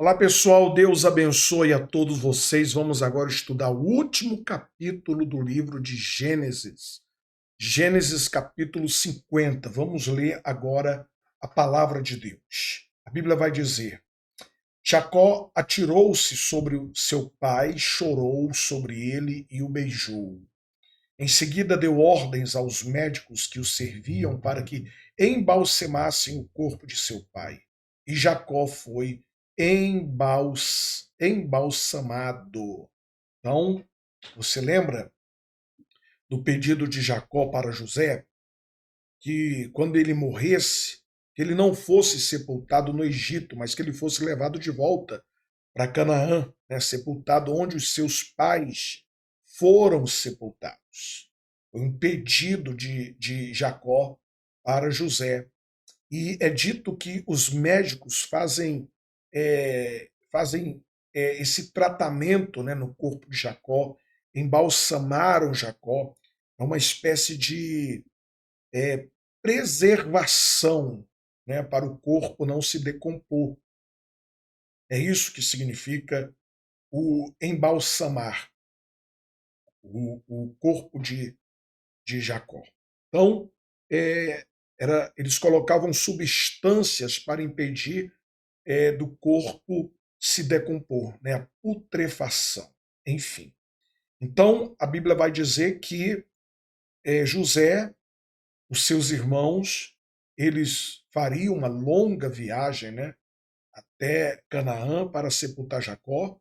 Olá pessoal, Deus abençoe a todos vocês. Vamos agora estudar o último capítulo do livro de Gênesis. Gênesis capítulo 50. Vamos ler agora a palavra de Deus. A Bíblia vai dizer: Jacó atirou-se sobre o seu pai, chorou sobre ele e o beijou. Em seguida deu ordens aos médicos que o serviam para que embalsemassem o corpo de seu pai. E Jacó foi embalsamado. Então, você lembra do pedido de Jacó para José, que quando ele morresse, que ele não fosse sepultado no Egito, mas que ele fosse levado de volta para Canaã, né, sepultado onde os seus pais foram sepultados. Foi um pedido de Jacó para José. E é dito que os médicos fazem esse tratamento, né, no corpo de Jacó, embalsamaram Jacó, é uma espécie de é, preservação, né, para o corpo não se decompor. É isso que significa o embalsamar o corpo de Jacó. Então, é, eles colocavam substâncias para impedir do corpo se decompor, né? A putrefação, enfim. Então, a Bíblia vai dizer que José, os seus irmãos, eles fariam uma longa viagem, né, até Canaã para sepultar Jacó.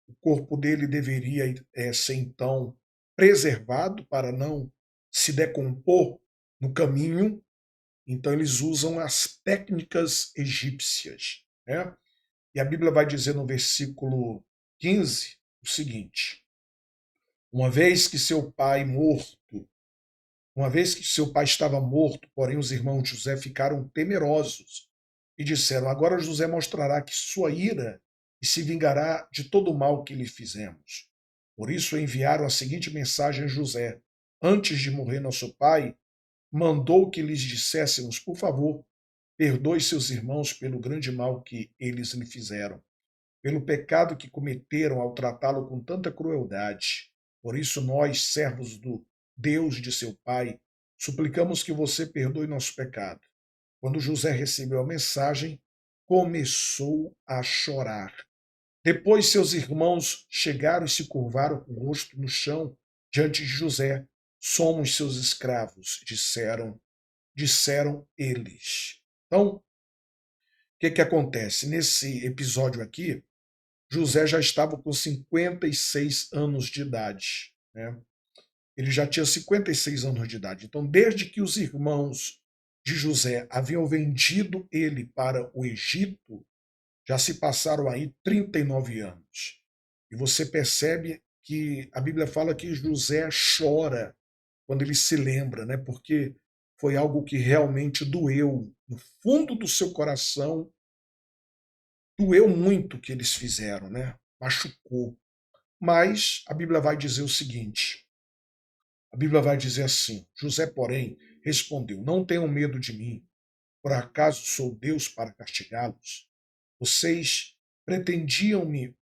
O corpo dele deveria ser então preservado para não se decompor no caminho. Então eles usam as técnicas egípcias, né? E a Bíblia vai dizer no versículo 15 o seguinte: uma vez que seu pai morto, uma vez que seu pai estava morto, porém os irmãos de José ficaram temerosos e disseram: agora José mostrará que sua ira e se vingará de todo o mal que lhe fizemos. Por isso enviaram a seguinte mensagem a José: antes de morrer nosso pai, mandou que lhes disséssemos: por favor, perdoe seus irmãos pelo grande mal que eles lhe fizeram, pelo pecado que cometeram ao tratá-lo com tanta crueldade. Por isso, nós, servos do Deus de seu pai, suplicamos que você perdoe nosso pecado. Quando José recebeu a mensagem, começou a chorar. Depois, seus irmãos chegaram e se curvaram com o rosto no chão diante de José. Somos seus escravos, disseram eles. Então, o que acontece? Nesse episódio aqui, José já estava com 56 anos de idade, né? Ele já tinha 56 anos de idade. Então, desde que os irmãos de José haviam vendido ele para o Egito, já se passaram aí 39 anos. E você percebe que a Bíblia fala que José chora quando ele se lembra, né? Porque foi algo que realmente doeu no fundo do seu coração, doeu muito o que eles fizeram, né? Machucou. Mas a Bíblia vai dizer o seguinte: a Bíblia vai dizer assim: José, porém, respondeu: não tenham medo de mim, por acaso sou Deus para castigá-los? Vocês pretendiam-me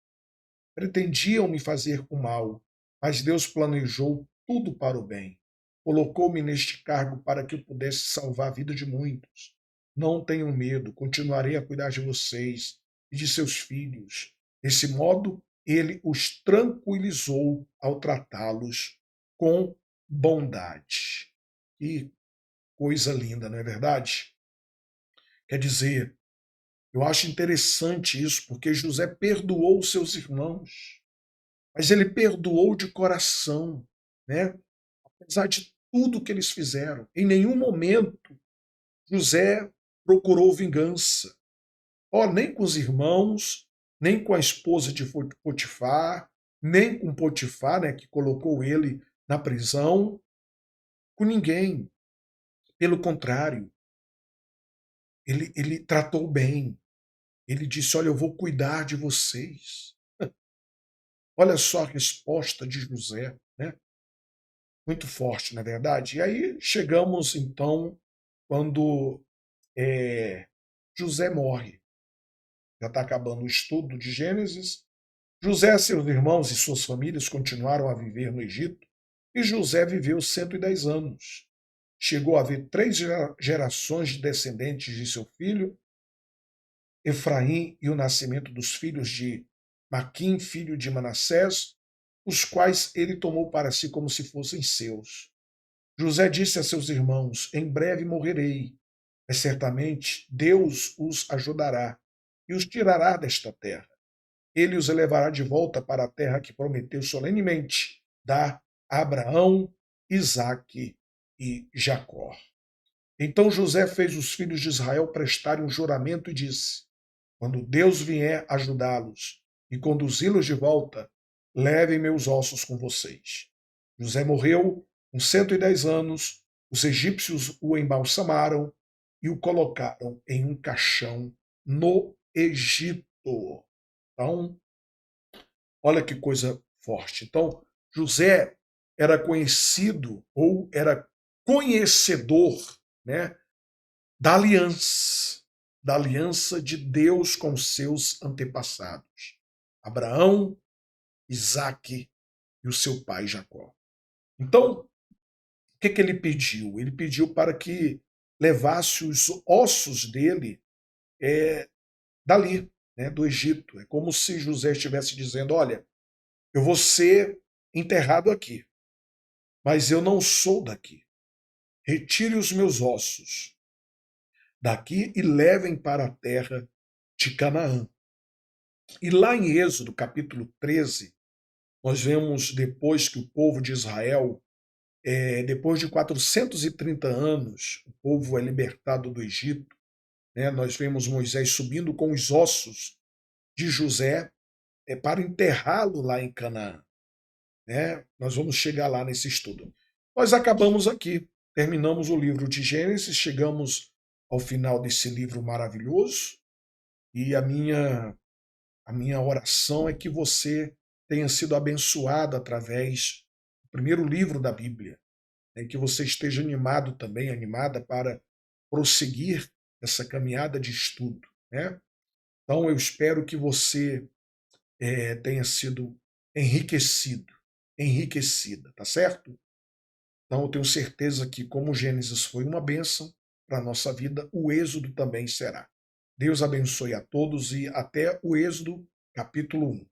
pretendiam-me fazer o mal, mas Deus planejou tudo para o bem. Colocou-me neste cargo para que eu pudesse salvar a vida de muitos. Não tenham medo, continuarei a cuidar de vocês e de seus filhos. Desse modo, ele os tranquilizou ao tratá-los com bondade. Que coisa linda, não é verdade? Quer dizer, eu acho interessante isso, porque José perdoou os seus irmãos, mas ele perdoou de coração, né? Apesar de tudo que eles fizeram. Em nenhum momento José procurou vingança. Oh, nem com os irmãos, nem com a esposa de Potifar, nem com Potifar, né, que colocou ele na prisão, com ninguém. Pelo contrário, ele tratou bem. Ele disse: olha, eu vou cuidar de vocês. Olha só a resposta de José, né? Muito forte, na é verdade. E aí chegamos, então, quando José morre. já está acabando o estudo de Gênesis. José, seus irmãos e suas famílias continuaram a viver no Egito, e José viveu 110 anos. Chegou a haver três gerações de descendentes de seu filho, Efraim, e o nascimento dos filhos de Maquim, filho de Manassés, os quais ele tomou para si como se fossem seus. José disse a seus irmãos: Em breve morrerei, mas certamente Deus os ajudará e os tirará desta terra. Ele os levará de volta para a terra que prometeu solenemente dar a Abraão, Isaque e Jacó. Então José fez os filhos de Israel prestarem um juramento e disse: Quando Deus vier ajudá-los e conduzi-los de volta, levem meus ossos com vocês. José morreu com 110 anos, os egípcios o embalsamaram e o colocaram em um caixão no Egito. Então, olha que coisa forte. Então, José era conhecido ou era conhecedor, né, da aliança de Deus com seus antepassados, Abraão, Isaque e o seu pai Jacó. Então, o que ele pediu? Ele pediu para que levasse os ossos dele dali, né, do Egito. É como se José estivesse dizendo: olha, eu vou ser enterrado aqui, mas eu não sou daqui. Retire os meus ossos daqui e levem para a terra de Canaã. E lá em Êxodo, capítulo 13, nós vemos depois que o povo de Israel, depois de 430 anos, o povo é libertado do Egito, né? Nós vemos Moisés subindo com os ossos de José para enterrá-lo lá em Canaã. Né? Nós vamos chegar lá nesse estudo. Nós acabamos aqui, terminamos o livro de Gênesis, chegamos ao final desse livro maravilhoso, e a minha oração é que você tenha sido abençoado através do primeiro livro da Bíblia, né? Que você esteja animado também, animada para prosseguir essa caminhada de estudo. Né? Então eu espero que você tenha sido enriquecido, enriquecida, tá certo? Então eu tenho certeza que, como o Gênesis foi uma bênção para a nossa vida, o Êxodo também será. Deus abençoe a todos e até o Êxodo capítulo 1.